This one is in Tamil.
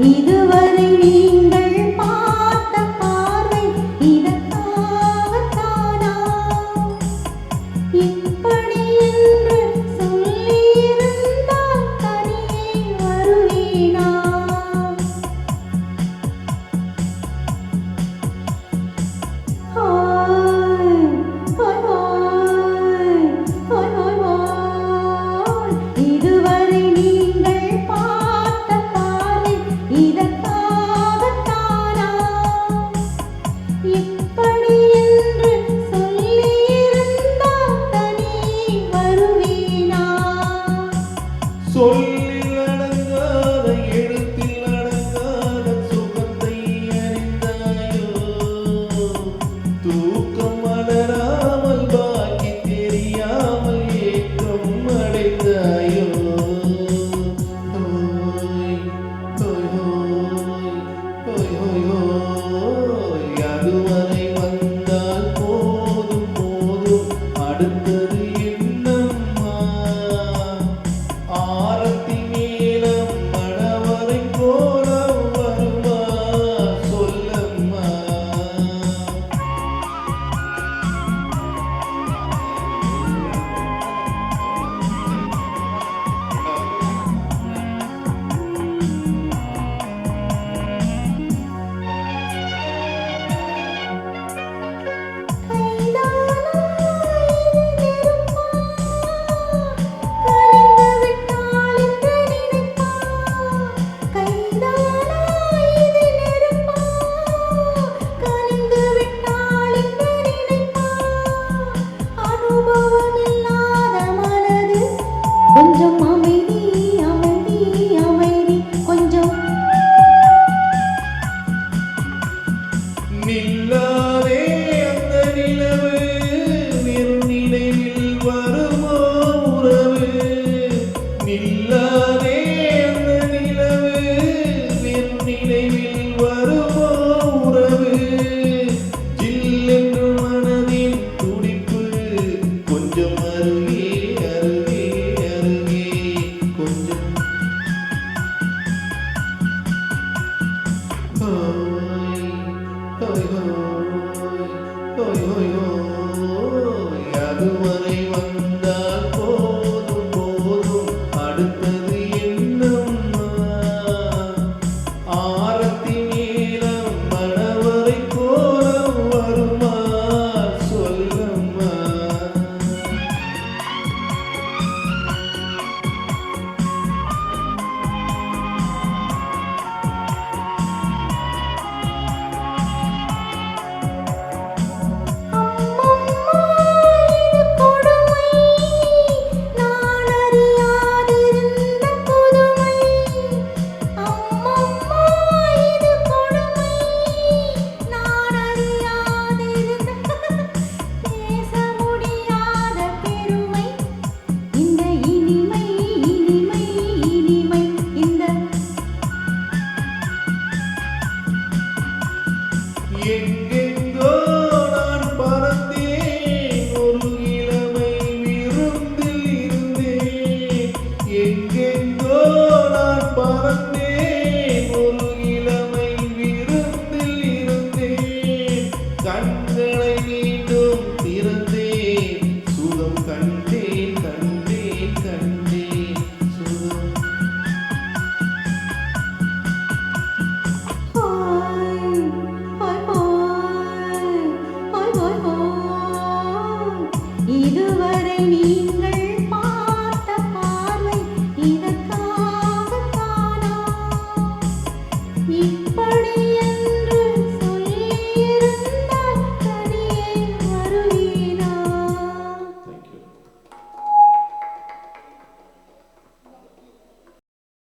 இதுவரை நீங்கள் பார்த்த பார்வை இதற்காகத்தானா? இப்படி என்று சொல்லியிருந்தால் தனியே வருவேனா? இதுவரை நீங்கள் பார்த்த பார்வை இதற்காகத்தானா? இப்படி என்று சொல்லியிருந்தால் தனியே வருவேனா? சொல்லில் அடங்காத எழுத்தில் அடங்காத சுகத்தை அறிந்தாயோ? தூக்கம் மலராமல் பாக்கி தெரியாமல் ஏக்கம் அடைந்தாயோ? அதுவரை வந்தால் போதும் போதும் அடுத்தது என்னம்மா? ஆரத்தி மேலம் மணவரை கோலம் வருமா? சொல்லம்மா. கொஞ்சம் அமைதி அமைதி அமைதி கொஞ்சம் நில்லாதே அந்த நிலவு நினைவில் வருமோ உறவு? நில்லாதே